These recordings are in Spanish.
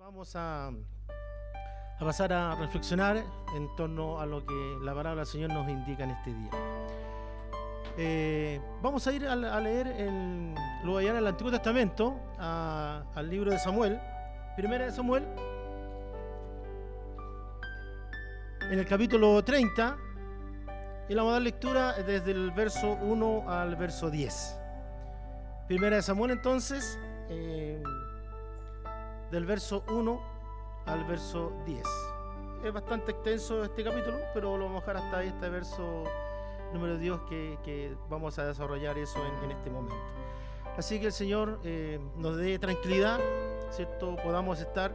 Vamos a pasar a reflexionar en torno a lo que la palabra del Señor nos indica en este día. Vamos a ir a leer, luego allá en el Antiguo Testamento, al libro de Samuel, Primera de Samuel, en el capítulo 30, y le vamos a dar lectura desde el verso 1 al verso 10. Primera de Samuel, entonces, del verso 1 al verso 10. Es bastante extenso este capítulo, pero lo vamos a dejar hasta ahí, este verso número 10, que vamos a desarrollar eso en este momento. Así que el Señor nos dé tranquilidad, ¿cierto? Podamos estar.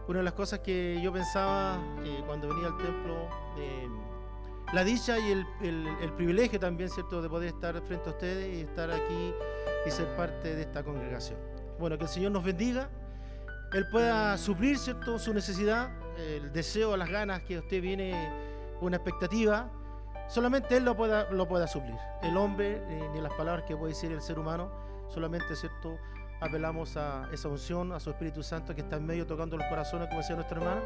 Una de las cosas que yo pensaba cuando venía al templo, la dicha y el privilegio también, ¿cierto?, de poder estar frente a ustedes y estar aquí y ser parte de esta congregación. Bueno, que el Señor nos bendiga, Él pueda suplir, ¿cierto?, su necesidad, el deseo, las ganas que usted viene, una expectativa. Solamente Él lo pueda suplir. El hombre, ni las palabras que puede decir el ser humano, solamente, ¿cierto?, apelamos a esa unción, a su Espíritu Santo que está en medio tocando los corazones, como decía nuestra hermana,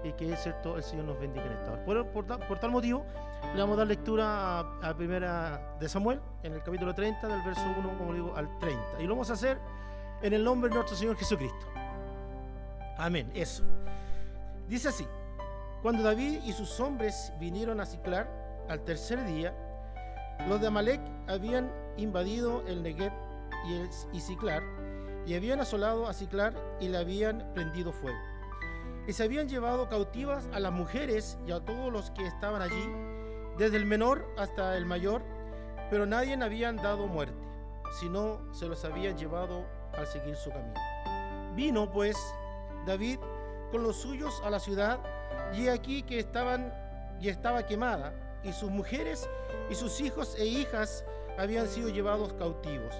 y que, ¿cierto?, el Señor nos bendiga en esta hora. Por tal motivo, le vamos a dar lectura a Primera de Samuel, en el capítulo 30, del verso 1, como digo, al 30. Y lo vamos a hacer en el nombre de nuestro Señor Jesucristo. Amén. Eso. Dice así: cuando David y sus hombres vinieron a Siclag al tercer día, los de Amalec habían invadido el Negev y Siclag, y habían asolado a Siclag y le habían prendido fuego. Y se habían llevado cautivas a las mujeres y a todos los que estaban allí, desde el menor hasta el mayor, pero nadie habían dado muerte, sino se los habían llevado al seguir su camino. Vino pues David con los suyos a la ciudad, y aquí que estaba quemada, y sus mujeres y sus hijos e hijas habían sido llevados cautivos.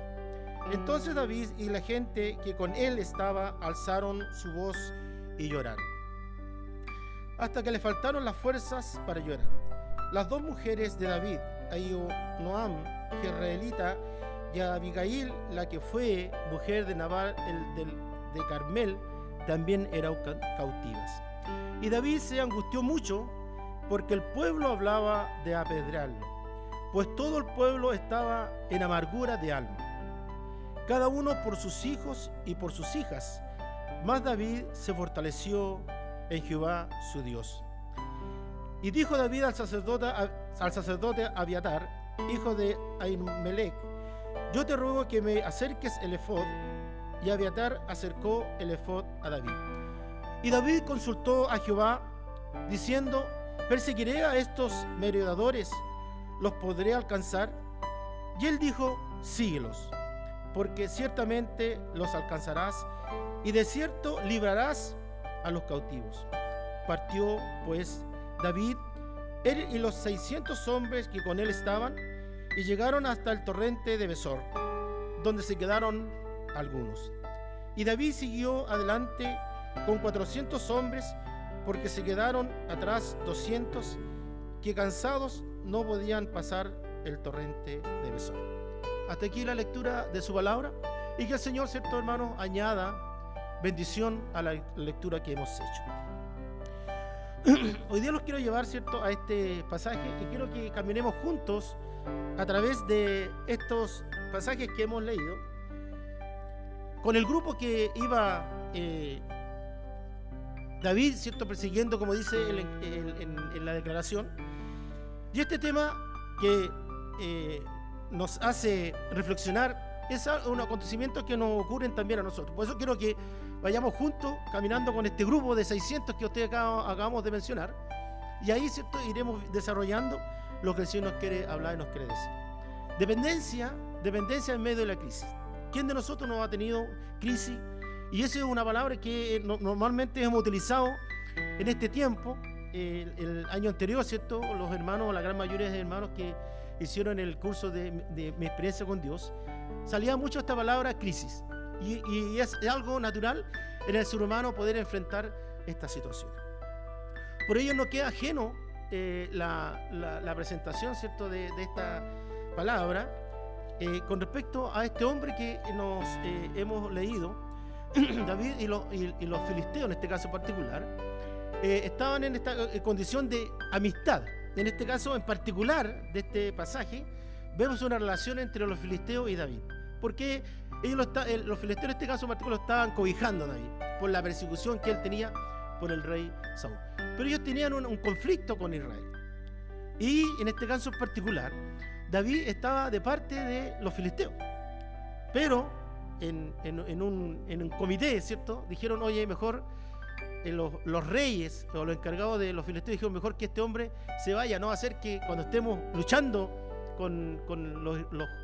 Entonces David y la gente que con él estaba alzaron su voz y lloraron, hasta que le faltaron las fuerzas para llorar. Las dos mujeres de David, Ahinoam, jezreelita, y a Abigail, la que fue mujer de Nabal de Carmel, también eran cautivas. Y David se angustió mucho, porque el pueblo hablaba de apedrearlo, pues todo el pueblo estaba en amargura de alma, cada uno por sus hijos y por sus hijas. Mas David se fortaleció en Jehová su Dios. Y dijo David al sacerdote Abiatar, hijo de Ahimelech: yo te ruego que me acerques el efod. Y Abiatar acercó el efod a David. Y David consultó a Jehová, diciendo: ¿perseguiré a estos merodeadores? ¿Los podré alcanzar? Y él dijo: síguelos, porque ciertamente los alcanzarás, y de cierto librarás a los cautivos. Partió pues David, él y los 600 hombres que con él estaban, y llegaron hasta el torrente de Besor, donde se quedaron algunos. Y David siguió adelante con 400 hombres, porque se quedaron atrás 200, que cansados no podían pasar el torrente de Besor. Hasta aquí la lectura de su palabra, y que el Señor, cierto hermano, añada bendición a la lectura que hemos hecho. Hoy día los quiero llevar, cierto, a este pasaje, y quiero que caminemos juntos a través de estos pasajes que hemos leído, con el grupo que iba David, cierto, persiguiendo, como dice en la declaración. Y este tema que nos hace reflexionar es un acontecimiento que nos ocurren también a nosotros. Por eso quiero que vayamos juntos caminando con este grupo de 600 que ustedes acabamos de mencionar, y ahí, cierto, iremos desarrollando lo que el Señor nos quiere hablar y nos quiere decir. Dependencia en medio de la crisis. ¿Quién de nosotros no ha tenido crisis? Y esa es una palabra que normalmente hemos utilizado en este tiempo. El año anterior, ¿cierto?, los hermanos, la gran mayoría de hermanos que hicieron el curso de mi experiencia con Dios, salía mucho esta palabra crisis. Y es algo natural en el ser humano poder enfrentar esta situación. Por ello no queda ajeno la presentación, ¿cierto?, de esta palabra con respecto a este hombre que nos hemos leído, David y los filisteos, en este caso en particular, estaban en esta condición de amistad. En este caso en particular de este pasaje, vemos una relación entre los filisteos y David. Porque los filisteos en este caso en particular estaban cobijando a David por la persecución que él tenía por el rey Saúl. Pero ellos tenían un conflicto con Israel. Y en este caso en particular, David estaba de parte de los filisteos. Pero en un comité, ¿cierto? Dijeron, oye, mejor los reyes o los encargados de los filisteos dijeron, mejor que este hombre se vaya, no va a ser que cuando estemos luchando con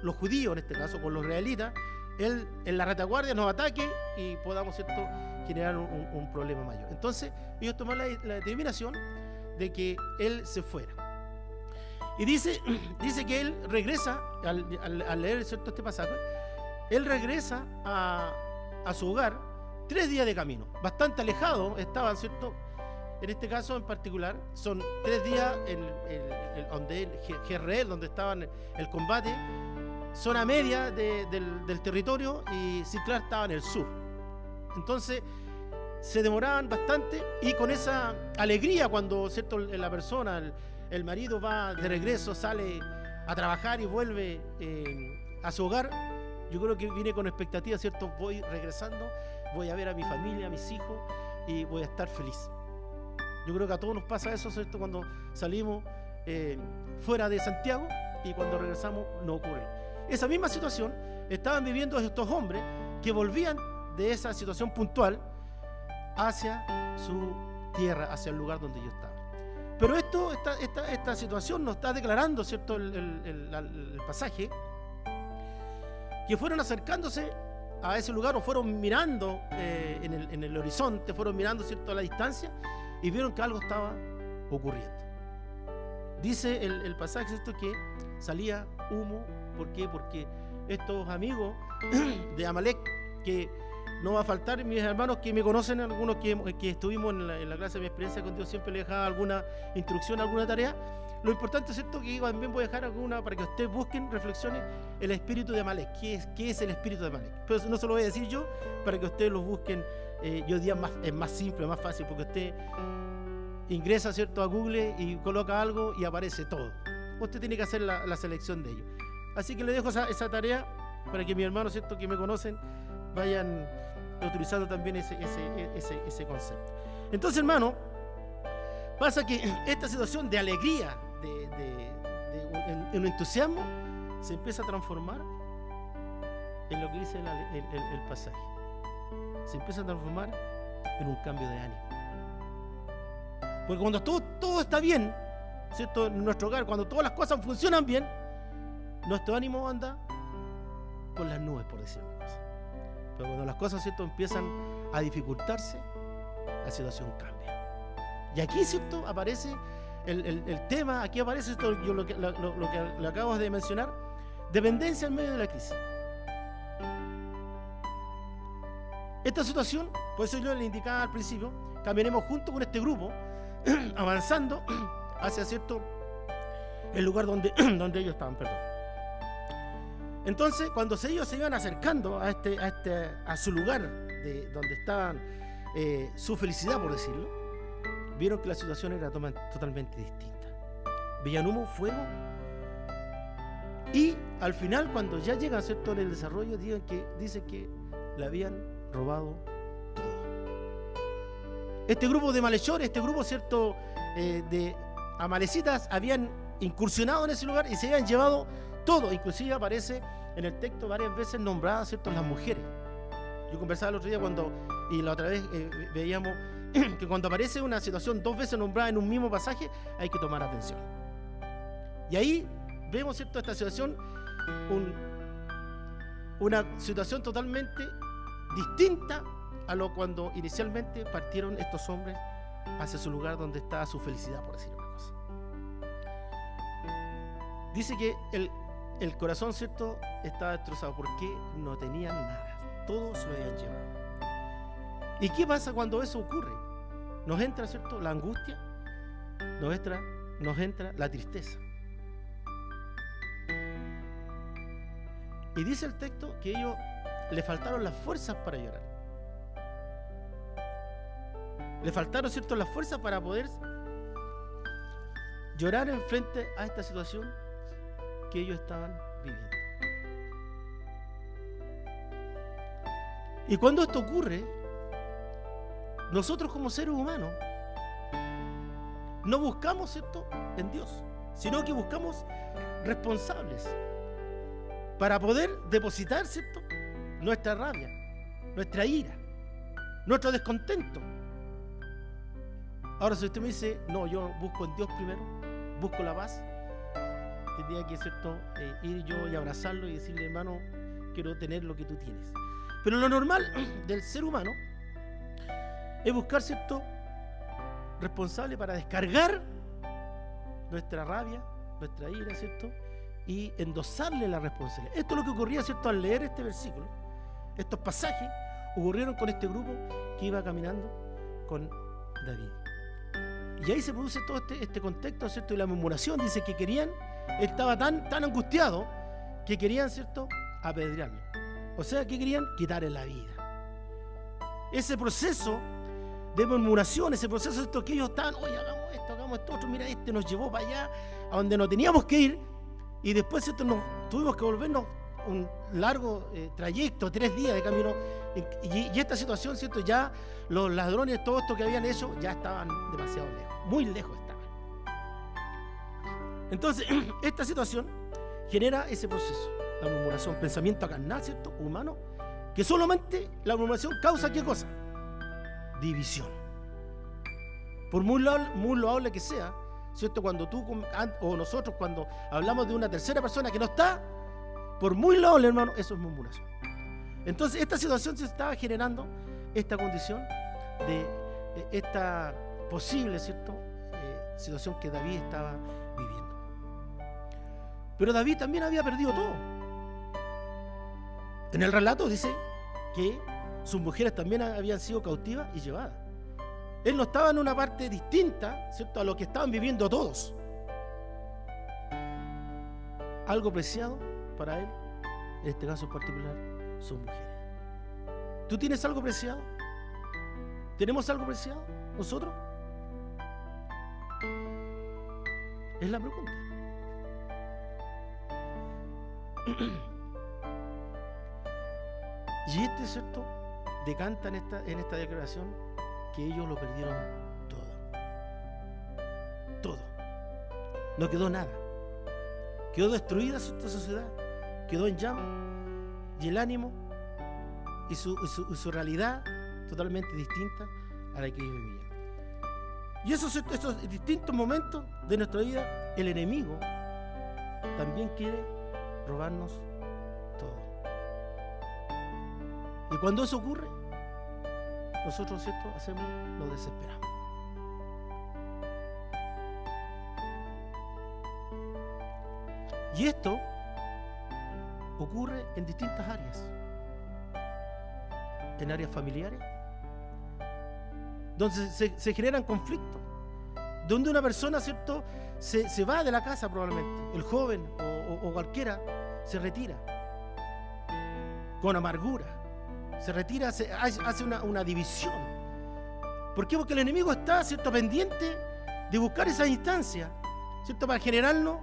los judíos, en este caso con los israelitas, él en la retaguardia nos ataque y podamos, ¿cierto?, generar un problema mayor. Entonces ellos tomaron la determinación de que él se fuera. Y dice que él regresa, al leer, ¿cierto?, este pasaje, él regresa a su hogar 3 días de camino, bastante alejado estaban, ¿cierto? En este caso en particular, son 3 días donde Jezreel, donde estaban el combate, zona media del territorio, y Siclag estaba en el sur. Entonces se demoraban bastante, y con esa alegría cuando, ¿cierto?, la persona, el marido va de regreso, sale a trabajar y vuelve a su hogar, yo creo que viene con expectativa, ¿cierto? Voy regresando, voy a ver a mi familia, a mis hijos, y voy a estar feliz. Yo creo que a todos nos pasa eso, ¿cierto? Cuando salimos fuera de Santiago y cuando regresamos no ocurre. Esa misma situación estaban viviendo estos hombres que volvían de esa situación puntual hacia su tierra, hacia el lugar donde ellos estaban. Pero esta situación nos está declarando, ¿cierto?, el pasaje, que fueron acercándose a ese lugar, o fueron mirando en el horizonte, fueron mirando, ¿cierto?, a la distancia, y vieron que algo estaba ocurriendo. Dice el pasaje, ¿cierto?, que salía humo. ¿Por qué? Porque estos amigos de Amalek, que no va a faltar, mis hermanos que me conocen, algunos que estuvimos en la clase de mi experiencia con Dios, siempre le dejaba alguna instrucción, alguna tarea. Lo importante es, ¿cierto?, que también voy a dejar alguna para que ustedes busquen, reflexionen el espíritu de Amalek. ¿Qué es el espíritu de Amalek? Pero no se lo voy a decir yo, para que ustedes lo busquen. Yo diría es más simple, más fácil, porque usted ingresa, ¿cierto?, a Google y coloca algo y aparece todo. Usted tiene que hacer la selección de ellos. Así que le dejo esa tarea para que mis hermanos, ¿cierto?, que me conocen, vayan utilizando también ese concepto. Entonces, hermano, pasa que esta situación de alegría, en un entusiasmo, se empieza a transformar en lo que dice el pasaje. Se empieza a transformar en un cambio de ánimo. Porque cuando todo está bien, ¿cierto?, en nuestro hogar, cuando todas las cosas funcionan bien, nuestro ánimo anda por las nubes, por decirlo así. Pero cuando las cosas, ¿cierto?, empiezan a dificultarse, la situación cambia. Y aquí, ¿cierto?, aparece el tema, aquí aparece esto, lo que le acabo de mencionar, dependencia en medio de la crisis. Esta situación, por eso yo le indicaba al principio, caminaremos junto con este grupo, avanzando hacia, ¿cierto?, el lugar donde ellos estaban, perdón. Entonces, cuando ellos se iban acercando a su lugar donde estaban su felicidad, por decirlo, vieron que la situación era totalmente distinta. Veían humo, fuego, y al final, cuando ya llegan, ¿cierto?, en el desarrollo, dice que le habían robado todo. Este grupo de malhechores, este grupo, ¿cierto?, de amalecitas, habían incursionado en ese lugar y se habían llevado todo. Inclusive aparece en el texto varias veces nombradas, ¿cierto?, las mujeres. Yo conversaba el otro día y la otra vez veíamos que cuando aparece una situación 2 veces nombrada en un mismo pasaje, hay que tomar atención. Y ahí vemos, ¿cierto?, esta situación, una situación totalmente distinta a lo cuando inicialmente partieron estos hombres hacia su lugar donde estaba su felicidad, por decir una cosa. Dice que el corazón, ¿cierto?, estaba destrozado porque no tenían nada, todo se lo habían llevado. ¿Y qué pasa cuando eso ocurre? Nos entra, ¿cierto?, la angustia, nos entra la tristeza. Y dice el texto que ellos le faltaron las fuerzas para llorar. Le faltaron, ¿cierto?, las fuerzas para poder llorar en frente a esta situación que ellos estaban viviendo. Y cuando esto ocurre, nosotros como seres humanos no buscamos, ¿cierto?, en Dios, sino que buscamos responsables para poder depositar, ¿cierto?, nuestra rabia, nuestra ira, nuestro descontento. Ahora, si usted me dice, no, yo busco en Dios primero, busco la paz, tendría que, ¿cierto?, ir yo y abrazarlo y decirle, hermano, quiero tener lo que tú tienes. Pero lo normal del ser humano es buscar, ¿cierto?, responsable para descargar nuestra rabia, nuestra ira, ¿cierto?, y endosarle la responsabilidad. Esto es lo que ocurría, ¿cierto?, al leer este versículo. Estos pasajes ocurrieron con este grupo que iba caminando con David. Y ahí se produce todo este contexto, ¿cierto?, y la murmuración. Dice que querían, estaba tan angustiado que querían, ¿cierto?, apedrearlo. O sea, que querían quitarle la vida. Ese proceso de murmuración, ese proceso de que ellos estaban, oye, hagamos esto otro, mira, este nos llevó para allá, a donde no teníamos que ir, y después, ¿cierto?, nos tuvimos que volvernos un largo trayecto, 3 días de camino, y esta situación, ¿cierto?, ya los ladrones, todo esto que habían hecho, ya estaban demasiado lejos, muy lejos estaban. Entonces, esta situación genera ese proceso, la murmuración, pensamiento carnal, ¿cierto?, humano, que solamente la murmuración causa, ¿qué cosa? División. Por muy loable que sea, ¿cierto?, cuando tú o nosotros cuando hablamos de una tercera persona que no está, por muy loable, hermano, eso es murmuración. Entonces, esta situación se estaba generando, esta condición de esta posible, ¿cierto?, situación que David estaba viviendo. Pero David también había perdido todo. En el relato dice que sus mujeres también habían sido cautivas y llevadas. Él no estaba en una parte distinta, ¿cierto?, a lo que estaban viviendo todos. Algo preciado para él, en este caso en particular, son mujeres. ¿Tú tienes algo preciado? ¿Tenemos algo preciado nosotros? Es la pregunta. Y ¿cierto?, decanta en esta declaración que ellos lo perdieron todo. Todo. No quedó nada. Quedó destruida esta sociedad. Quedó en llamas. Y el ánimo y su realidad totalmente distinta a la que ellos vivían. Y estos distintos momentos de nuestra vida, el enemigo también quiere robarnos todo. Y cuando eso ocurre, nosotros, ¿cierto?, nos desesperamos. Y esto ocurre en distintas áreas. En áreas familiares, donde se generan conflictos, donde una persona, ¿cierto?, se va de la casa probablemente, el joven o cualquiera se retira con amargura, se retira, hace una división. ¿Por qué? Porque el enemigo está, ¿cierto?, pendiente de buscar esa instancia, ¿cierto?, para generarnos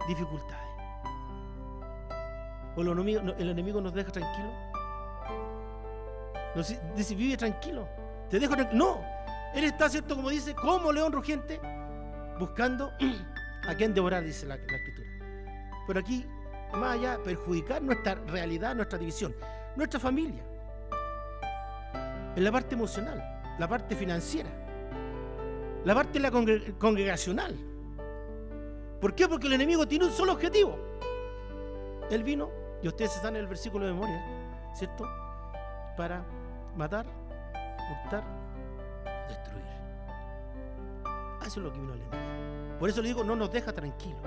dificultades. ¿O el enemigo nos deja tranquilos? Nos dice, vive tranquilo, te dejo tranquilo. No, él está, ¿cierto?, como dice, como león rugiente, buscando a quien devorar, dice la Escritura. Pero aquí, más allá, perjudicar nuestra realidad, nuestra división, nuestra familia, en la parte emocional, la parte financiera, la parte congregacional. ¿Por qué? Porque el enemigo tiene un solo objetivo. Él vino, y ustedes están en el versículo de memoria, ¿cierto?, para matar, hurtar, destruir. Eso es lo que vino el enemigo. Por eso le digo, no nos deja tranquilos.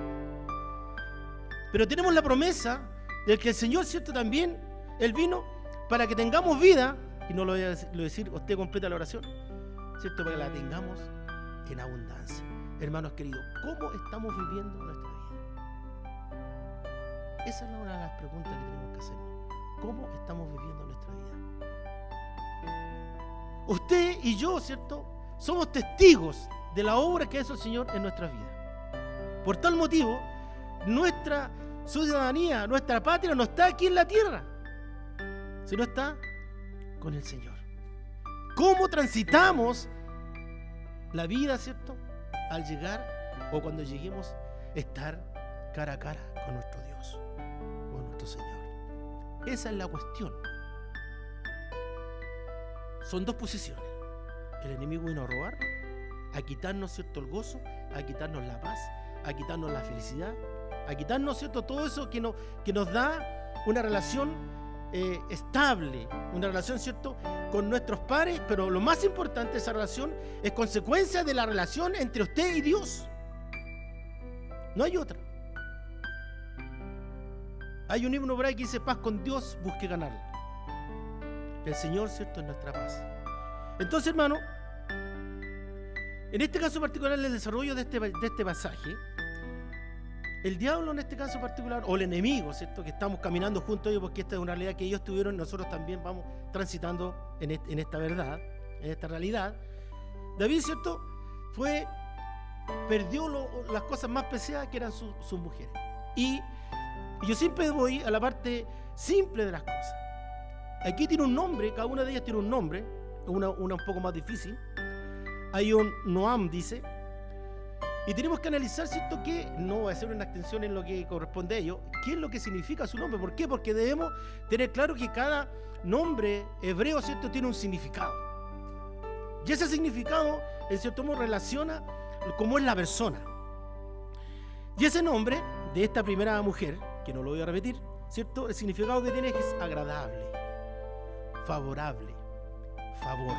Pero tenemos la promesa de que el Señor, ¿cierto?, también, Él vino para que tengamos vida, y no lo voy a decir, usted completa la oración, ¿cierto?, para que la tengamos en abundancia. Hermanos queridos, ¿cómo estamos viviendo nuestra vida? Esa es una de las preguntas que tenemos que hacernos. ¿Cómo estamos viviendo nuestra vida? usted y yo, ¿cierto?, somos testigos de la obra que hizo el Señor en nuestras vidas. Por tal motivo, nuestra ciudadanía, nuestra patria no está aquí en la tierra, sino está con el Señor. ¿Cómo transitamos la vida, ¿cierto?, al llegar o cuando lleguemos a estar cara a cara con nuestro Dios, con nuestro Señor? Esa es la cuestión. Son dos posiciones. El enemigo vino a robar, a quitarnos, ¿cierto?, el gozo, a quitarnos la paz, a quitarnos la felicidad, a quitarnos, ¿cierto?, todo eso que nos da una relación estable, una relación, ¿cierto?, con nuestros pares, pero lo más importante, esa relación es consecuencia de la relación entre usted y Dios. No hay otra. Hay un himno por ahí que dice: paz con Dios, busque ganarla. El Señor, ¿cierto?, es nuestra paz. Entonces, hermano, en este caso particular, el desarrollo de este pasaje, el diablo en este caso particular, o el enemigo, ¿cierto?, que estamos caminando junto a ellos, porque esta es una realidad que ellos tuvieron, nosotros también vamos transitando en esta verdad, en esta realidad. David, ¿cierto?, perdió las cosas más preciadas, que eran sus mujeres. Y yo siempre voy a la parte simple de las cosas. Aquí tiene un nombre, cada una de ellas tiene un nombre, una un poco más difícil. Hay un Noam, dice, y tenemos que analizar, ¿cierto?, que no va a ser una extensión en lo que corresponde a ello, qué es lo que significa su nombre. ¿Por qué? Porque debemos tener claro que cada nombre hebreo, ¿cierto?, tiene un significado, y ese significado en cierto modo relaciona cómo es la persona. Y ese nombre de esta primera mujer, que no lo voy a repetir, ¿cierto?, el significado que tiene es agradable, favorable, favor.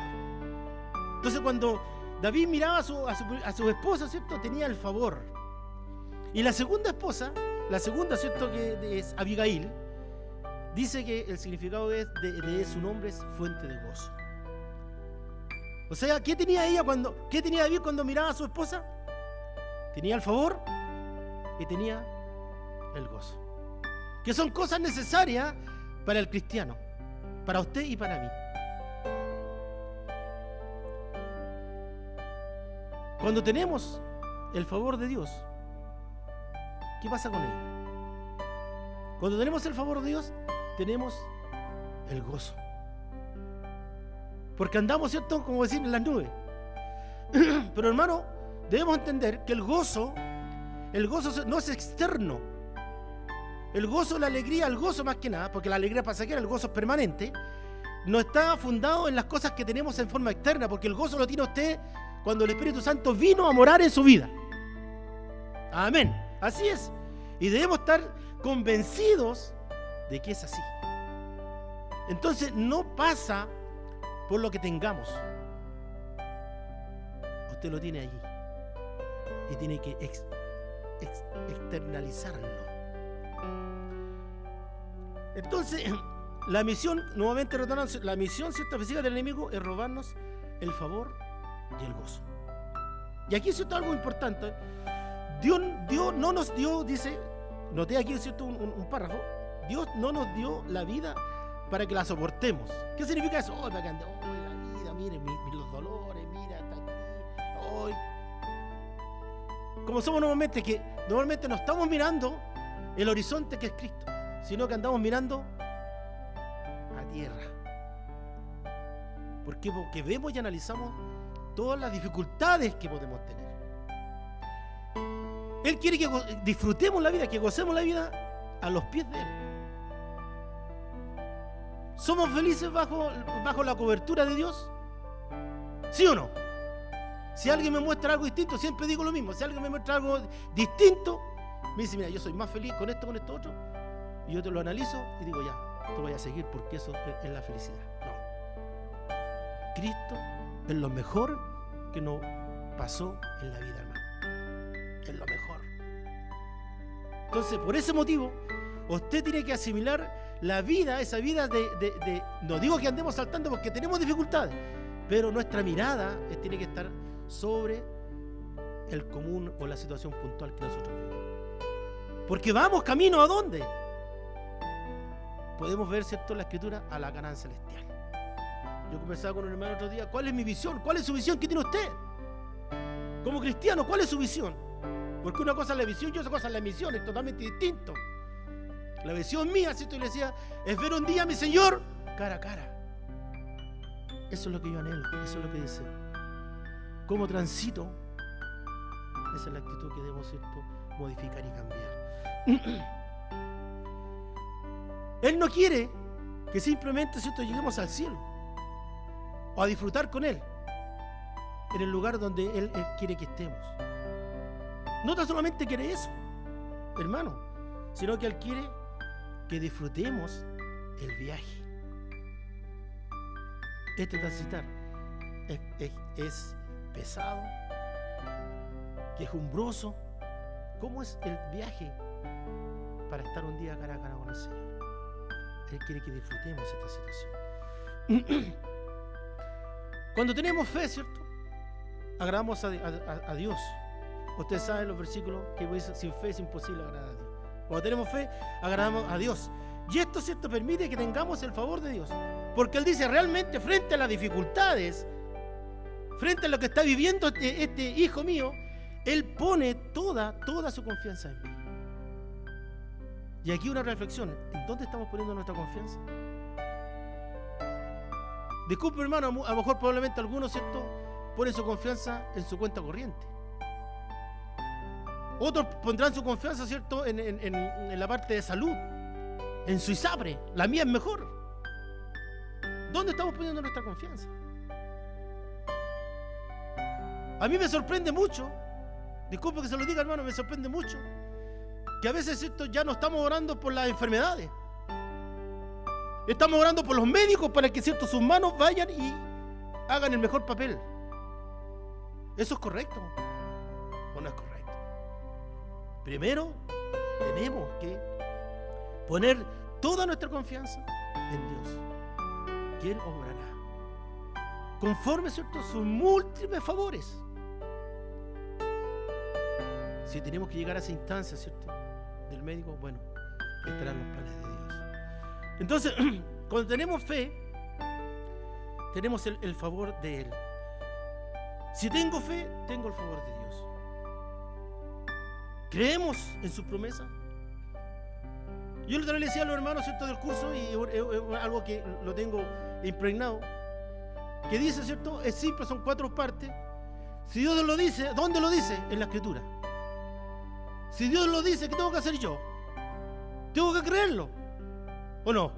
Entonces, cuando David miraba a su esposa, ¿cierto?, tenía el favor. Y la segunda esposa, ¿cierto?, que es Abigail, dice que el significado de su nombre es fuente de gozo. O sea, ¿qué tenía David cuando miraba a su esposa? Tenía el favor y tenía el gozo, que son cosas necesarias para el cristiano, para usted y para mí. Cuando tenemos el favor de Dios, ¿qué pasa con él? Cuando tenemos el favor de Dios, tenemos el gozo. Porque andamos, ¿cierto?, como decir, en las nubes. Pero, hermano, debemos entender que el gozo no es externo. El gozo, la alegría, el gozo más que nada, porque la alegría pasajera, el gozo es permanente, no está fundado en las cosas que tenemos en forma externa, porque el gozo lo tiene usted cuando el Espíritu Santo vino a morar en su vida. Amén. Así es. Y debemos estar convencidos de que es así. Entonces, no pasa por lo que tengamos. Usted lo tiene allí y tiene que externalizarlo. Entonces, la misión, nuevamente retornando, la misión, ¿cierto?, física del enemigo es robarnos el favor y el gozo. Y aquí, ¿cierto?, algo importante. Dios no nos dio, dice, noté aquí, ¿cierto?, un párrafo. Dios no nos dio la vida para que la soportemos. ¿Qué significa eso? Para que ande, la vida, miren los dolores, mira, está aquí. Como somos normalmente no estamos mirando el horizonte que es Cristo, sino que andamos mirando a tierra. ¿Por qué? Porque vemos y analizamos todas las dificultades que podemos tener. Él quiere que disfrutemos la vida, que gocemos la vida a los pies de Él. ¿Somos felices bajo la cobertura de Dios? ¿Sí o no? Si alguien me muestra algo distinto, siempre digo lo mismo. Si alguien me muestra algo distinto, me dice, mira, yo soy más feliz con esto otro, y yo te lo analizo y digo, ya, te voy a seguir porque eso es la felicidad. No. Cristo es lo mejor que nos pasó en la vida, hermano. Es lo mejor. Entonces, por ese motivo, usted tiene que asimilar la vida, esa vida no digo que andemos saltando porque tenemos dificultades, pero nuestra mirada tiene que estar sobre el común o la situación puntual que nosotros vivimos. Porque vamos camino ¿a dónde? Podemos ver, ¿cierto?, la Escritura, a la Canaán celestial. Yo conversaba con un hermano otro día, ¿cuál es mi visión? ¿Cuál es su visión? ¿Qué tiene usted? Como cristiano, ¿cuál es su visión? Porque una cosa es la visión y otra cosa es la misión, es totalmente distinto. La visión mía, ¿cierto? Y le decía, es ver un día a mi Señor cara a cara. Eso es lo que yo anhelo, eso es lo que deseo. ¿Cómo transito? Esa es la actitud que debemos, ¿cierto?, modificar y cambiar. Él no quiere que simplemente, ¿cierto?, lleguemos al cielo o a disfrutar con Él en el lugar donde Él quiere que estemos. No tan solamente quiere eso, hermano, sino que Él quiere que disfrutemos el viaje. Este transitar es pesado, quejumbroso. ¿Cómo es el viaje para estar un día cara a cara con el Señor? Él quiere que disfrutemos esta situación. Cuando tenemos fe, ¿cierto?, agradamos a Dios. Usted sabe los versículos que dice, sin fe es imposible agradar a Dios. Cuando tenemos fe, agradamos a Dios. Y esto, ¿cierto?, permite que tengamos el favor de Dios. Porque Él dice, realmente frente a las dificultades, frente a lo que está viviendo este hijo mío, Él pone toda su confianza en mí. Y aquí una reflexión, ¿en dónde estamos poniendo nuestra confianza? Disculpe, hermano, a lo mejor probablemente algunos, ¿cierto?, ponen su confianza en su cuenta corriente. Otros pondrán su confianza, ¿cierto?, en la parte de salud, en su ISAPRE. La mía es mejor. ¿Dónde estamos poniendo nuestra confianza? A mí me sorprende mucho, disculpe que se lo diga, hermano, me sorprende mucho que a veces, ¿cierto?, ya no estamos orando por las enfermedades. Estamos orando por los médicos para que, ¿cierto?, sus manos vayan y hagan el mejor papel. ¿Eso es correcto o no es correcto? Primero, tenemos que poner toda nuestra confianza en Dios, que Él obrará conforme, ¿cierto?, sus múltiples favores. Si tenemos que llegar a esa instancia, ¿cierto?, del médico, bueno, estarán los planes de Dios. Entonces, cuando tenemos fe, tenemos el favor de Él. Si tengo fe, tengo el favor de Dios. ¿Creemos en su promesa? Yo le decía a los hermanos, ¿cierto?, del curso, y es algo que lo tengo impregnado, que dice, ¿cierto?, es simple, son 4 partes. Si Dios lo dice, ¿dónde lo dice? En la Escritura. Si Dios lo dice, ¿qué tengo que hacer yo? ¿Tengo que creerlo? ¿O no?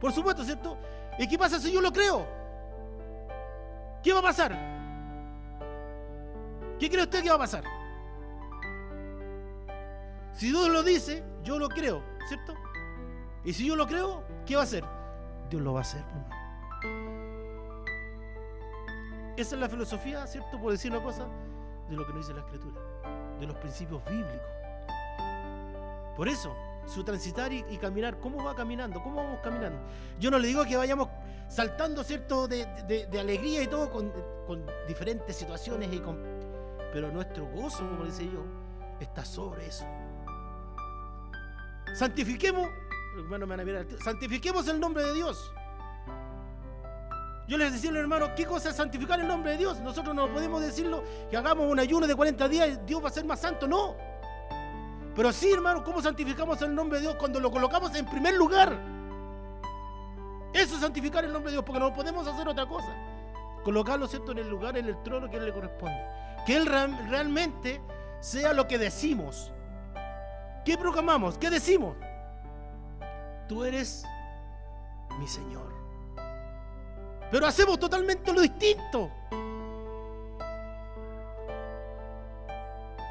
Por supuesto, ¿cierto? ¿Y qué pasa si yo lo creo? ¿Qué va a pasar? ¿Qué cree usted que va a pasar? Si Dios lo dice, yo lo creo, ¿cierto? Y si yo lo creo, ¿qué va a hacer? Dios lo va a hacer, hermano. Esa es la filosofía, ¿cierto?, por decir una cosa, de lo que nos dice la Escritura, de los principios bíblicos. Por eso, su transitar y caminar, ¿cómo va caminando? ¿Cómo vamos caminando? Yo no le digo que vayamos saltando, ¿cierto?, de alegría y todo con diferentes situaciones, pero nuestro gozo, como decía yo, está sobre eso. Santifiquemos, hermano, me van a mirar, santifiquemos el nombre de Dios. Yo les decía a los hermanos, ¿qué cosa es santificar el nombre de Dios? Nosotros no podemos decirlo, que hagamos un ayuno de 40 días y Dios va a ser más santo, no. Pero sí, hermano, ¿cómo santificamos el nombre de Dios? Cuando lo colocamos en primer lugar. Eso es santificar el nombre de Dios, porque no podemos hacer otra cosa. Colocarlo, ¿cierto?, en el lugar, en el trono que a Él le corresponde. Que Él realmente sea lo que decimos. ¿Qué proclamamos? ¿Qué decimos? Tú eres mi Señor. Pero hacemos totalmente lo distinto.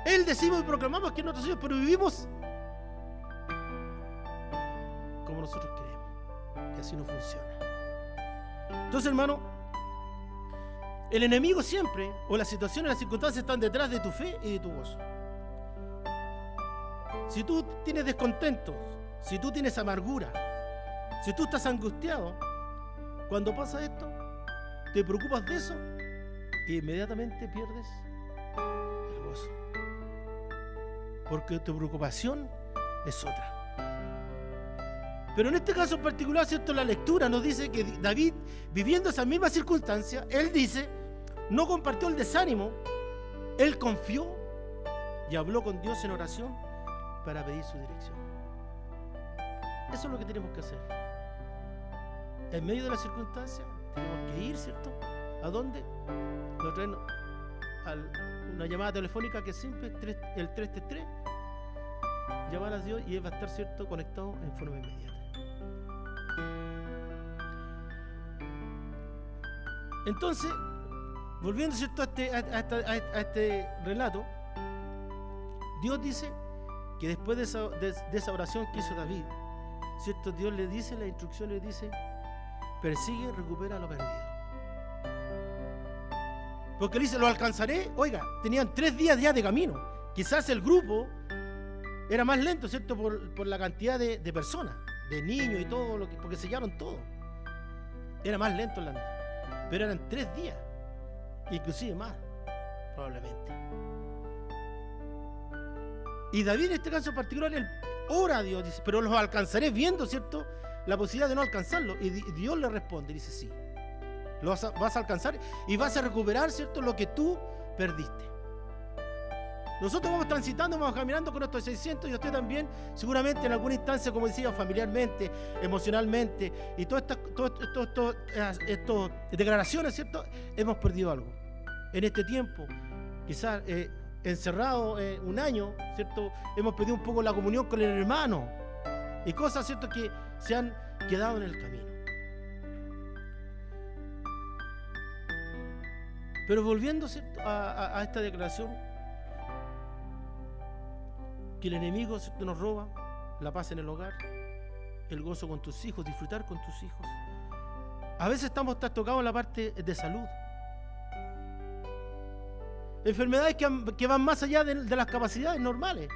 Él decimos y proclamamos que es nuestro Señor, pero vivimos como nosotros queremos. Y así no funciona. Entonces, hermano, el enemigo siempre, o las situaciones, las circunstancias están detrás de tu fe y de tu gozo. Si tú tienes descontento, si tú tienes amargura, si tú estás angustiado, cuando pasa esto, te preocupas de eso e inmediatamente pierdes el gozo. Porque tu preocupación es otra. Pero en este caso en particular, ¿cierto? La lectura nos dice que David, viviendo esas mismas circunstancias, él dice, no compartió el desánimo, él confió y habló con Dios en oración para pedir su dirección. Eso es lo que tenemos que hacer. En medio de las circunstancias, tenemos que ir, ¿cierto? ¿A dónde? Lo traen a una llamada telefónica que siempre es el 333, llamar a Dios y él va a estar, ¿cierto?, conectado en forma inmediata. Entonces, volviendo, ¿cierto?, a este relato, Dios dice que después de esa oración que hizo David, ¿cierto?, Dios le dice, la instrucción le dice, persigue, recupera lo perdido. Porque él dice, lo alcanzaré. Oiga, tenían 3 días ya de camino. Quizás el grupo era más lento, ¿cierto?, por la cantidad de personas, de niños y todo, porque sellaron todo. Era más lento el andar. Pero eran 3 días, inclusive más, probablemente. Y David en este caso en particular, él ora a Dios, dice, pero los alcanzaré, viendo, ¿cierto?, la posibilidad de no alcanzarlo. Y Dios le responde, dice, sí, lo vas a alcanzar y vas a recuperar, ¿cierto?, lo que tú perdiste. Nosotros vamos transitando, vamos caminando con estos 600 y usted también, seguramente en alguna instancia, como decía, familiarmente, emocionalmente, y todas estas declaraciones, ¿cierto?, hemos perdido algo. En este tiempo, quizás encerrado un año, ¿cierto?, hemos perdido un poco la comunión con el hermano y cosas, ¿cierto?, que se han quedado en el camino. Pero volviendo, ¿cierto?, a esta declaración, que el enemigo, ¿cierto?, nos roba la paz en el hogar, el gozo con tus hijos, disfrutar con tus hijos. A veces estamos tocados en la parte de salud. Enfermedades que van más allá de las capacidades normales.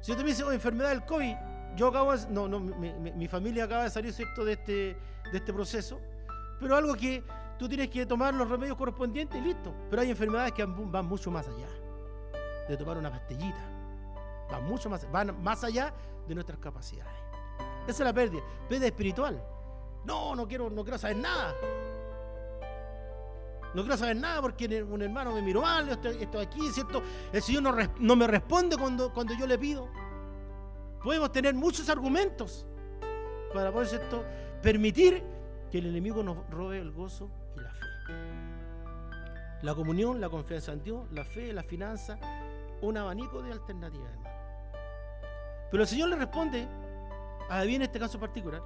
Si usted me dice, enfermedad del COVID, mi familia acaba de salir, ¿cierto?, de este proceso, pero algo que tú tienes que tomar los remedios correspondientes y listo. Pero hay enfermedades que van mucho más allá de tomar una pastillita, van más allá de nuestras capacidades. Esa es la pérdida espiritual. No quiero saber nada. No quiero saber nada porque un hermano me miró mal, estoy aquí, ¿cierto? El Señor no me responde cuando yo le pido. Podemos tener muchos argumentos para poder, ¿cierto?, permitir que el enemigo nos robe el gozo y la fe. La comunión, la confianza en Dios, la fe, la finanza, un abanico de alternativas, hermano. Pero el Señor le responde a David en este caso particular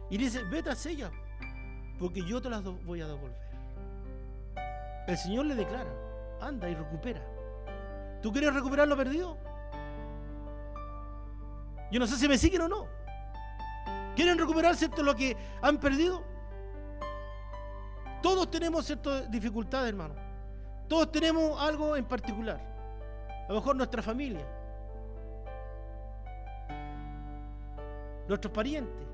y le dice, vete a ella, porque yo te las voy a devolver. El Señor le declara, anda y recupera. ¿Tú quieres recuperar lo perdido? Yo no sé si me siguen o no. ¿Quieren recuperar, ¿cierto?, lo que han perdido? Todos tenemos ciertas dificultades, hermano. Todos tenemos algo en particular. A lo mejor nuestra familia, nuestros parientes,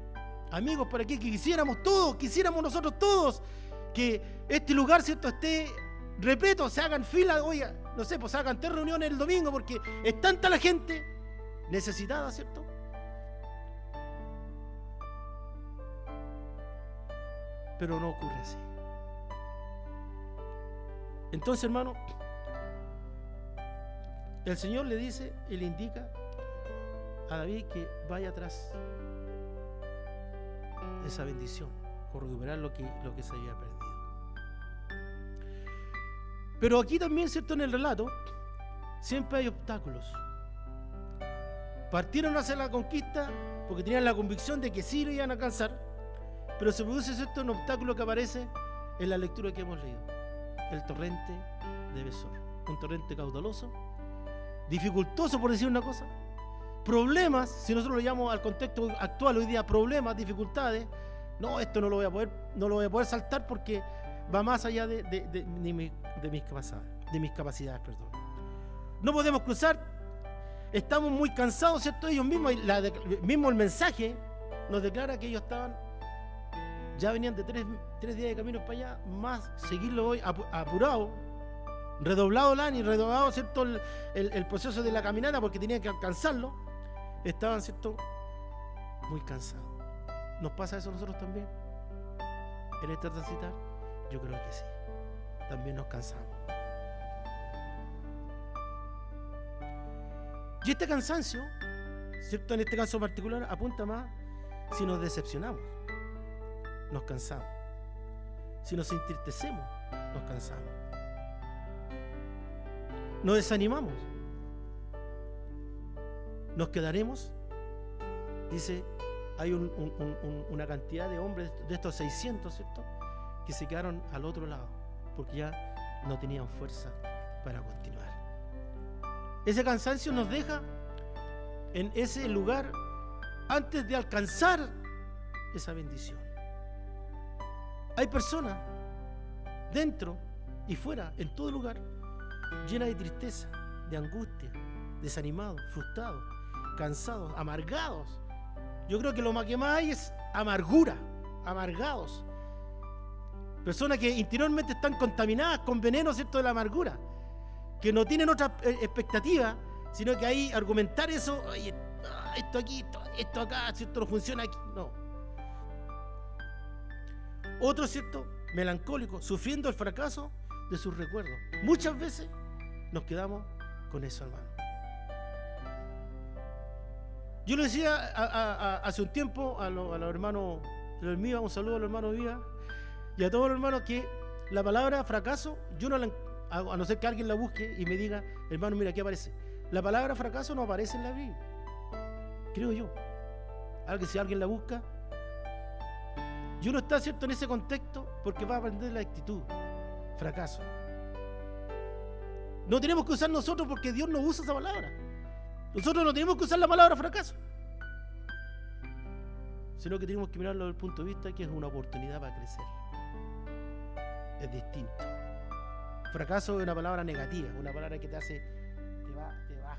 amigos por aquí, que quisiéramos nosotros todos, que este lugar, ¿cierto?, esté repleto, se hagan fila, oiga, no sé, pues se hagan 3 reuniones el domingo, porque es tanta la gente necesitada, ¿cierto? Pero no ocurre así. Entonces, hermano, el Señor le dice y le indica a David que vaya atrás de esa bendición, por recuperar lo que se había perdido. Pero aquí también, ¿cierto?, en el relato, siempre hay obstáculos. Partieron hacia la conquista porque tenían la convicción de que sí lo iban a alcanzar, pero se produce, ¿cierto?, un obstáculo que aparece en la lectura que hemos leído: el torrente de Besor, un torrente caudaloso, dificultoso, por decir una cosa. Problemas, si nosotros lo llamamos al contexto actual hoy día, problemas, dificultades. No, esto no lo voy a poder saltar porque va más allá de mis capacidades, perdón. No podemos cruzar, estamos muy cansados, ¿cierto? Ellos mismos, mismo el mensaje nos declara que ellos ya venían de 3 días de camino para allá, más seguirlo hoy apurado, redoblado el ánimo, redoblado, ¿cierto?, el proceso de la caminata porque tenían que alcanzarlo. Estaban, ¿cierto?, muy cansado. ¿Nos pasa eso a nosotros también? En este transitar, yo creo que sí. También nos cansamos. Y este cansancio, ¿cierto? En este caso particular, apunta más si nos decepcionamos, nos cansamos. Si nos entristecemos, nos cansamos. Nos desanimamos, nos quedaremos. Dice, hay una cantidad de hombres, de estos 600, ¿cierto?, que se quedaron al otro lado, porque ya no tenían fuerza para continuar. Ese cansancio nos deja en ese lugar antes de alcanzar esa bendición. Hay personas dentro y fuera, en todo lugar, llenas de tristeza, de angustia, desanimados, frustrados, cansados, amargados. Yo creo que lo que más hay es amargura, amargados. Personas que interiormente están contaminadas con veneno, ¿cierto?, de la amargura, que no tienen otra expectativa, sino que ahí argumentar eso, oye, esto aquí, esto acá, ¿cierto?, no funciona aquí. No. Otro, ¿cierto?, melancólico, sufriendo el fracaso de sus recuerdos. Muchas veces nos quedamos con eso, hermano. Yo le decía hace un tiempo a los hermanos míos, un saludo a los hermanos míos y a todos los hermanos, que la palabra fracaso, yo no la, a no ser que alguien la busque y me diga, hermano, mira, ¿qué aparece? La palabra fracaso no aparece en la Biblia, creo yo. Si alguien la busca, y uno está, ¿cierto?, en ese contexto, porque va a aprender la actitud, fracaso. No tenemos que usar nosotros, porque Dios no usa esa palabra. Nosotros no tenemos que usar la palabra fracaso, sino que tenemos que mirarlo desde el punto de vista que es una oportunidad para crecer. Es distinto. Fracaso es una palabra negativa, una palabra que te hace, te baja.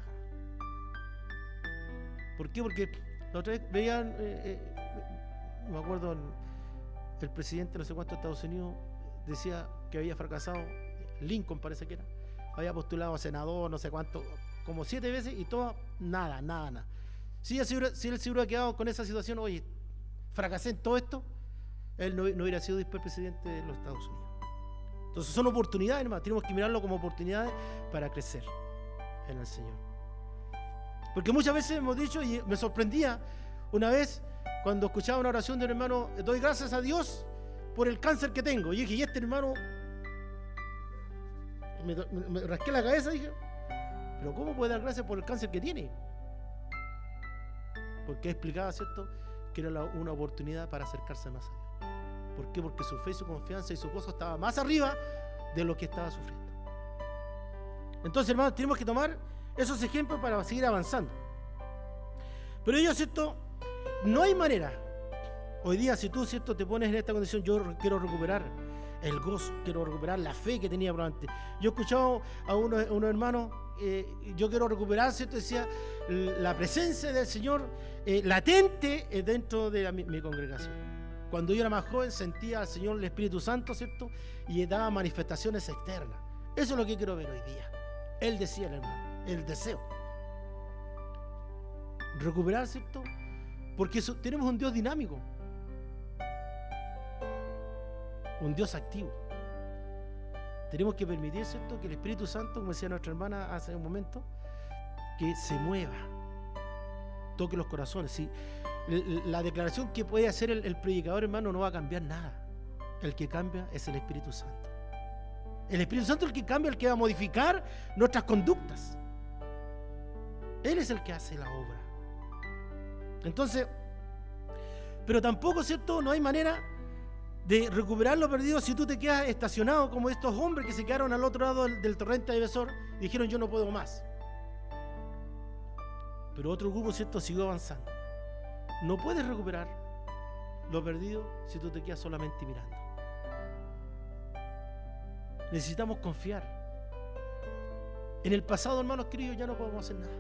¿Por qué? Porque la otra vez veían, me acuerdo, el presidente no sé cuánto de Estados Unidos decía que había fracasado, Lincoln parece que era, había postulado a senador, no sé cuánto, como 7 veces y todas, nada. Si él se hubiera quedado con esa situación, oye, fracasé en todo esto, él no hubiera sido después presidente de los Estados Unidos. Entonces son oportunidades, hermano, tenemos que mirarlo como oportunidades para crecer en el Señor. Porque muchas veces hemos dicho, y me sorprendía una vez cuando escuchaba una oración de un hermano, doy gracias a Dios por el cáncer que tengo. Y dije, y este hermano, me rasqué la cabeza y dije, pero ¿cómo puede dar gracias por el cáncer que tiene? Porque explicaba, ¿cierto?, que era una oportunidad para acercarse más a Dios. ¿Por qué? Porque su fe, su confianza y su gozo estaba más arriba de lo que estaba sufriendo. Entonces, hermanos, tenemos que tomar esos ejemplos para seguir avanzando. Pero ellos, ¿cierto?, no hay manera. Hoy día, si tú, ¿cierto?, te pones en esta condición, yo quiero recuperar el gozo, quiero recuperar la fe que tenía por antes. Yo he escuchado a unos hermanos, yo quiero recuperar, ¿cierto?, decía, la presencia del Señor latente dentro de mi congregación. Cuando yo era más joven sentía al Señor, el Espíritu Santo, ¿cierto?, y daba manifestaciones externas. Eso es lo que quiero ver hoy día. Él decía, el hermano, el deseo. Recuperar, ¿cierto?, porque tenemos un Dios dinámico, un Dios activo. Tenemos que permitir, ¿cierto?, que el Espíritu Santo, como decía nuestra hermana hace un momento, que se mueva, toque los corazones. ¿Sí? La declaración que puede hacer el predicador, hermano, no va a cambiar nada. El que cambia es el Espíritu Santo. El Espíritu Santo es el que cambia, el que va a modificar nuestras conductas. Él es el que hace la obra. Entonces, pero tampoco, ¿cierto?, no hay manera de recuperar lo perdido si tú te quedas estacionado como estos hombres que se quedaron al otro lado del torrente de Besor y dijeron, yo no puedo más. Pero otro grupo, ¿cierto?, siguió avanzando. No puedes recuperar lo perdido si tú te quedas solamente mirando. Necesitamos confiar. En el pasado, hermanos queridos, ya no podemos hacer nada.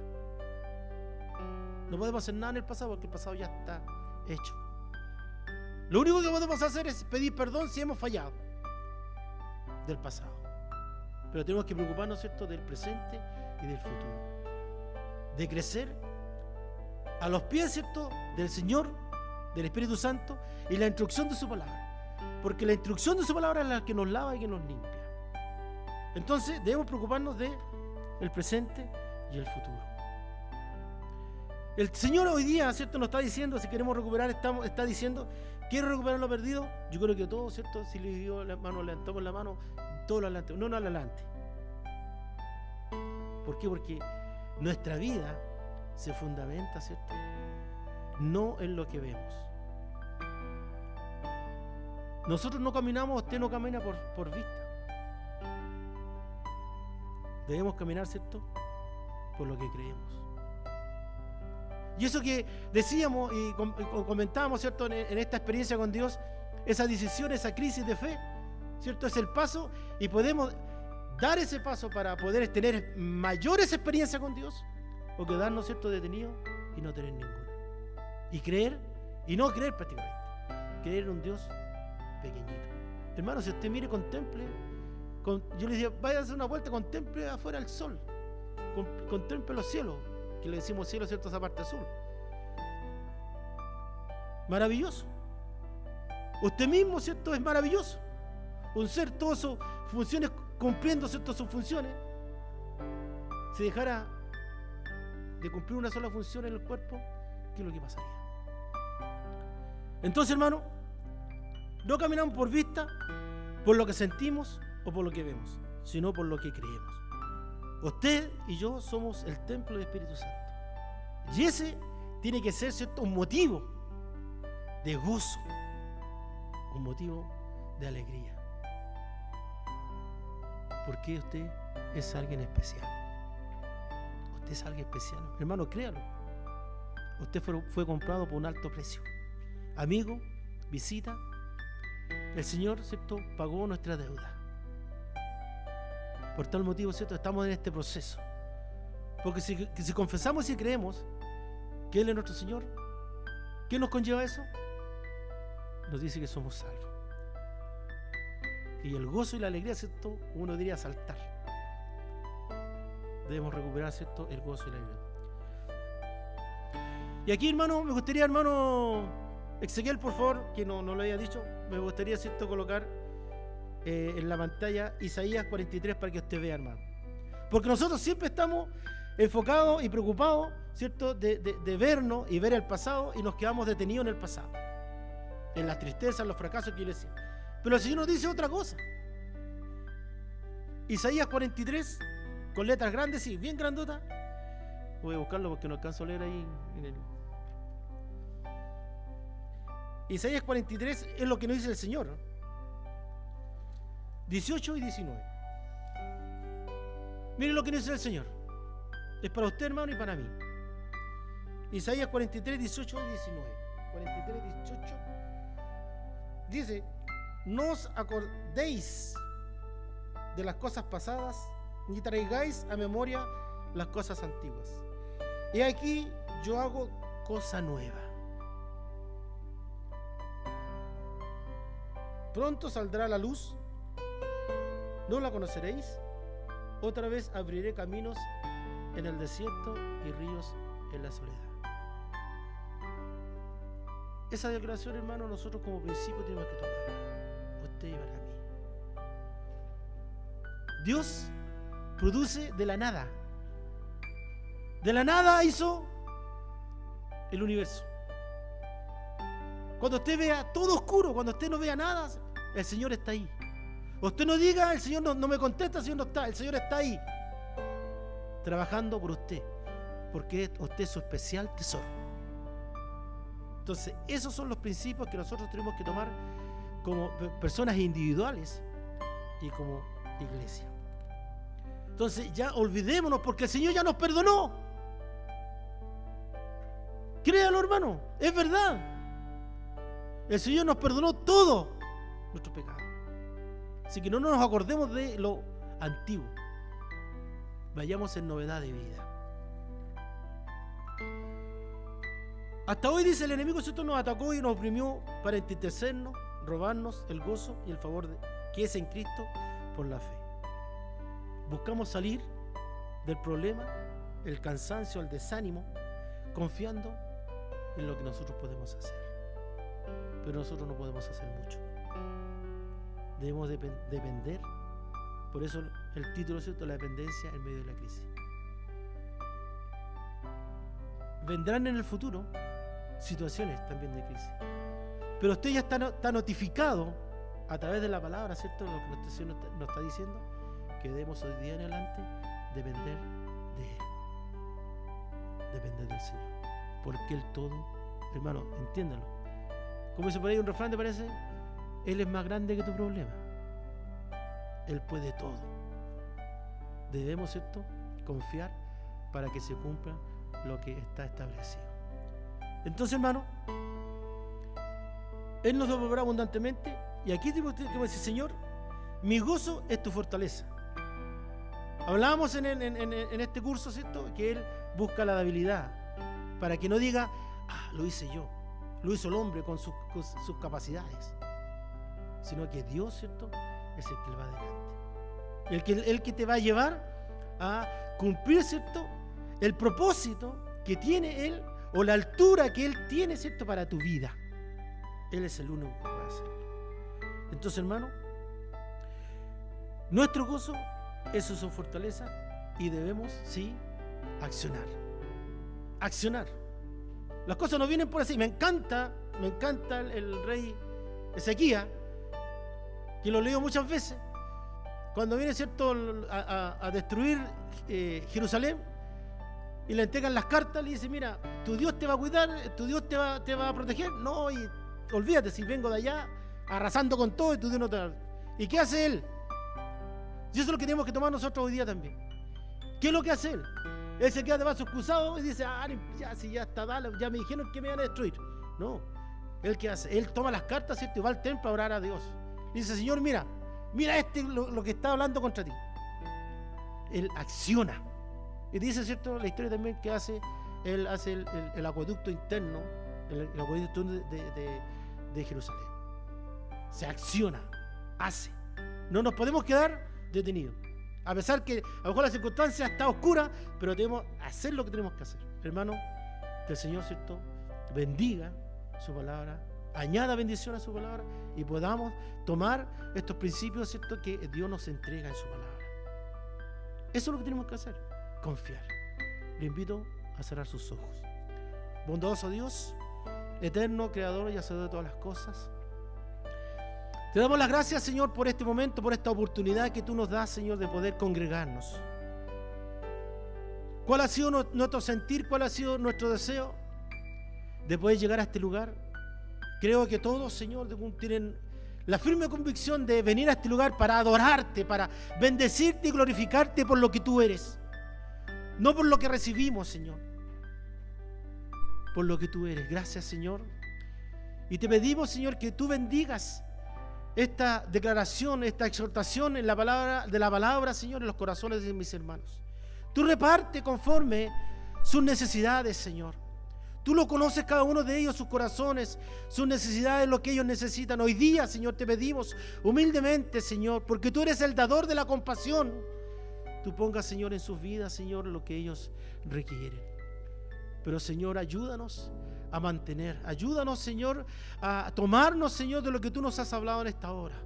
No podemos hacer nada en el pasado porque el pasado ya está hecho. Lo único que podemos hacer es pedir perdón si hemos fallado del pasado. Pero tenemos que preocuparnos, ¿cierto?, del presente y del futuro. De crecer a los pies, ¿cierto?, del Señor, del Espíritu Santo y la instrucción de su palabra. Porque la instrucción de su palabra es la que nos lava y que nos limpia. Entonces debemos preocuparnos de el presente y el futuro. El Señor hoy día, ¿cierto?, nos está diciendo, si queremos recuperar, está diciendo, ¿quiero recuperar lo perdido? Yo creo que todos, ¿cierto?, si le digo la mano, levantamos la mano, todos lo adelante, no adelante. ¿Por qué? Porque nuestra vida se fundamenta, ¿cierto?, no en lo que vemos. Nosotros no caminamos, usted no camina por vista. Debemos caminar, ¿cierto?, por lo que creemos. Y eso que decíamos y comentábamos, ¿cierto?, en esta experiencia con Dios, esa decisión, esa crisis de fe, ¿cierto?, es el paso, y podemos dar ese paso para poder tener mayores experiencias con Dios, o quedarnos, ¿cierto?, detenidos y no tener ninguna. Y creer, y no creer prácticamente, creer en un Dios pequeñito. Hermano, si usted mire, contemple, yo le decía, vaya a hacer una vuelta, contemple afuera el sol, contemple los cielos, que le decimos cielo, ¿cierto?, esa parte azul. Maravilloso. Usted mismo, ¿cierto?, es maravilloso. Un ser, todas sus funciones, cumpliendo, ¿cierto?, sus funciones. Si dejara de cumplir una sola función en el cuerpo, ¿qué es lo que pasaría? Entonces, hermano, no caminamos por vista, por lo que sentimos o por lo que vemos, sino por lo que creemos. Usted y yo somos el templo del Espíritu Santo. Y ese tiene que ser, ¿cierto?, un motivo de gozo, un motivo de alegría. Porque usted es alguien especial. Usted es alguien especial. Hermano, créalo. Usted fue comprado por un alto precio. Amigo, visita. El Señor, ¿cierto?, pagó nuestra deuda. Por tal motivo, ¿cierto?, estamos en este proceso. Porque si confesamos y creemos que Él es nuestro Señor, ¿qué nos conlleva eso? Nos dice que somos salvos. Y el gozo y la alegría, ¿cierto?, uno diría saltar. Debemos recuperar, ¿cierto?, el gozo y la alegría. Y aquí, hermano, me gustaría, hermano Ezequiel, por favor, que no lo había dicho, me gustaría, ¿cierto?, colocar en la pantalla Isaías 43 para que usted vea, hermano. Porque nosotros siempre estamos enfocados y preocupados, ¿cierto?, de vernos y ver el pasado, y nos quedamos detenidos en el pasado, en las tristezas, en los fracasos que yo le decía. Pero el Señor nos dice otra cosa. Isaías 43, con letras grandes, sí, bien grandotas. Voy a buscarlo porque no alcanzo a leer ahí en el... Isaías 43 es lo que nos dice el Señor, ¿no? 18 y 19. Miren lo que nos dice el Señor. Es para usted, hermano, y para mí. Isaías 43, 18 y 19. 43, 18. Dice: no os acordéis de las cosas pasadas, ni traigáis a memoria las cosas antiguas. Y aquí yo hago cosa nueva. Pronto saldrá la luz, ¿no la conoceréis? Otra vez abriré caminos en el desierto y ríos en la soledad. Esa declaración, hermano, nosotros como principio tenemos que tomarla, usted y para mí. Dios produce de la nada. De la nada hizo el universo. Cuando usted vea todo oscuro, cuando usted no vea nada, el Señor está ahí. Usted no diga, el Señor no me contesta, el Señor no está. El Señor está ahí, trabajando por usted, porque usted es su especial tesoro. Entonces, esos son los principios que nosotros tenemos que tomar como personas individuales y como iglesia. Entonces, ya olvidémonos, porque el Señor ya nos perdonó. Créalo, hermano, es verdad. El Señor nos perdonó todo nuestros pecados. Así que no nos acordemos de lo antiguo. Vayamos en novedad de vida. Hasta hoy, dice, el enemigo, ¿cierto?, nos atacó y nos oprimió para entristecernos, robarnos el gozo y el favor que es en Cristo por la fe. Buscamos salir del problema, el cansancio, el desánimo, confiando en lo que nosotros podemos hacer. pero nosotros no podemos hacer mucho. Debemos depender. Por eso el título, ¿cierto?, la dependencia en medio de la crisis. Vendrán en el futuro situaciones también de crisis, pero usted ya está notificado a través de la palabra, ¿cierto?, lo que nuestro Señor nos está diciendo, que debemos hoy día en adelante depender de Él, depender del Señor, porque Él todo, hermano, entiéndalo. Como dice por ahí un refrán, ¿te parece? Él es más grande que tu problema. Él puede todo. Debemos, ¿cierto?, confiar para que se cumpla lo que está establecido. Entonces, hermano, Él nos devolverá abundantemente. Y aquí tenemos que decir: Señor, mi gozo es tu fortaleza. Hablábamos en este curso, ¿cierto?, que Él busca la debilidad, para que no diga: lo hice yo, lo hizo el hombre con sus capacidades, sino que Dios, ¿cierto?, es el que va adelante, el que te va a llevar a cumplir, ¿cierto?, el propósito que tiene Él, o la altura que Él tiene, ¿cierto?, para tu vida. Él es el único que puede hacerlo. Entonces, hermano, nuestro gozo es su fortaleza, y debemos, sí, accionar. Las cosas no vienen por así. Me encanta el rey Ezequías, que lo leo muchas veces, cuando viene, ¿cierto?, a destruir Jerusalén, y le entregan las cartas, le dice: mira, tu Dios te va a cuidar, tu Dios te va a proteger. No, y olvídate, si vengo de allá arrasando con todo, y tu Dios no te va a... ¿Y qué hace Él? Y eso es lo que tenemos que tomar nosotros hoy día también. ¿Qué es lo que hace Él? Él se queda de brazos cruzados y dice: ya está, ya me dijeron que me iban a destruir. No, ¿Él qué hace? Él toma las cartas, ¿cierto?, y va al templo a orar a Dios. Y dice: Señor, mira lo que está hablando contra ti. Él acciona. Y dice, ¿cierto?, la historia también que Él hace el acueducto interno, el acueducto de Jerusalén. Se acciona, hace. No nos podemos quedar detenidos. A pesar que a lo mejor la circunstancia está oscura, pero debemos hacer lo que tenemos que hacer. Hermano, que el Señor, ¿cierto?, bendiga su palabra, añada bendición a su palabra, y podamos tomar estos principios, ¿cierto?, que Dios nos entrega en su palabra. Eso es lo que tenemos que hacer, confiar. Le invito a cerrar sus ojos. Bondadoso Dios, eterno, creador y hacedor de todas las cosas, te damos las gracias, Señor, por este momento, por esta oportunidad que tú nos das, Señor, de poder congregarnos. ¿Cuál ha sido nuestro sentir? ¿Cuál ha sido nuestro deseo de poder llegar a este lugar? Creo que todos, Señor, tienen la firme convicción de venir a este lugar para adorarte, para bendecirte y glorificarte por lo que tú eres. No por lo que recibimos, Señor, por lo que tú eres. Gracias, Señor. Y te pedimos, Señor, que tú bendigas esta declaración, esta exhortación de la palabra, Señor, en los corazones de mis hermanos. Tú reparte conforme sus necesidades, Señor. Tú lo conoces cada uno de ellos, sus corazones, sus necesidades, lo que ellos necesitan. Hoy día, Señor, te pedimos humildemente, Señor, porque tú eres el dador de la compasión. Tú pongas, Señor, en sus vidas, Señor, lo que ellos requieren. Pero, Señor, ayúdanos a mantener. Ayúdanos, Señor, a tomarnos, Señor, de lo que tú nos has hablado en esta hora.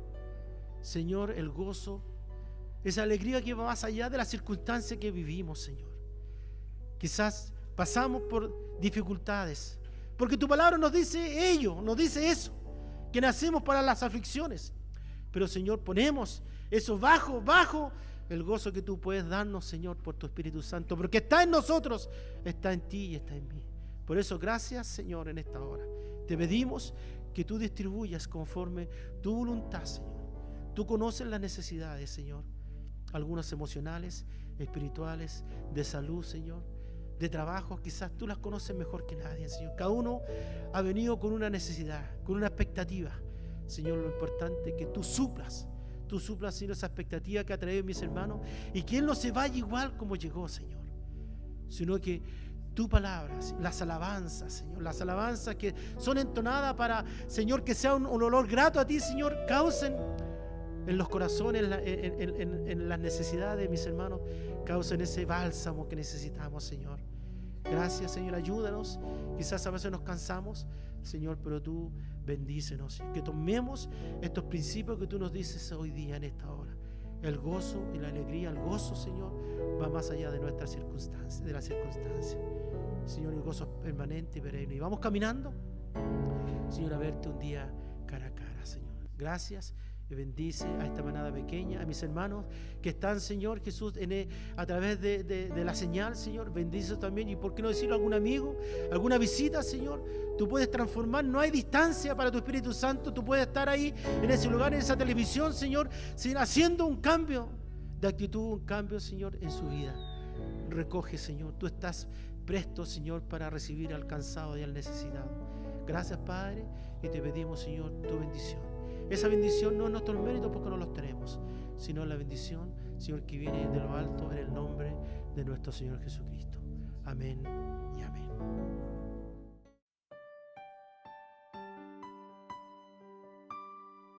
Señor, el gozo, esa alegría que va más allá de las circunstancias que vivimos, Señor. Quizás pasamos por dificultades, porque tu palabra nos dice eso, que nacemos para las aflicciones. Pero, Señor, ponemos eso bajo el gozo que tú puedes darnos, Señor, por tu Espíritu Santo, porque está en nosotros, está en ti y está en mí. Por eso, gracias, Señor, en esta hora. Te pedimos que tú distribuyas conforme tu voluntad, Señor. Tú conoces las necesidades, Señor, algunas emocionales, espirituales, de salud, Señor, de trabajo. Quizás tú las conoces mejor que nadie, Señor. Cada uno ha venido con una necesidad, con una expectativa. Señor, lo importante es que tú suplas, Señor, esa expectativa que ha traído mis hermanos, y que Él no se vaya igual como llegó, Señor, sino que tu palabra, las alabanzas, Señor, las alabanzas que son entonadas para, Señor, que sea un olor grato a ti, Señor, causen en los corazones, en las necesidades de mis hermanos, causen ese bálsamo que necesitamos, Señor. Gracias, Señor, ayúdanos. Quizás a veces nos cansamos, Señor, pero tú bendícenos. Que tomemos estos principios que tú nos dices hoy día en esta hora. El gozo y la alegría, el gozo, Señor, va más allá de nuestras circunstancias, de las circunstancias. Señor, el gozo es permanente y perenne. Y vamos caminando, Señor, a verte un día cara a cara, Señor. Gracias. Y bendice a esta manada pequeña, a mis hermanos que están, Señor Jesús, a través de la señal, Señor. Bendice también, y por qué no decirlo, algún amigo, alguna visita, Señor. Tú puedes transformar, no hay distancia para tu Espíritu Santo. Tú puedes estar ahí en ese lugar, en esa televisión, Señor, haciendo un cambio de actitud, un cambio, Señor, en su vida. Recoge, Señor, tú estás presto, Señor, para recibir al cansado y al necesitado. Gracias, Padre, y te pedimos, Señor, tu bendición. Esa bendición no es nuestro mérito porque no los tenemos, sino la bendición, Señor, que viene de lo alto en el nombre de nuestro Señor Jesucristo. Amén y amén.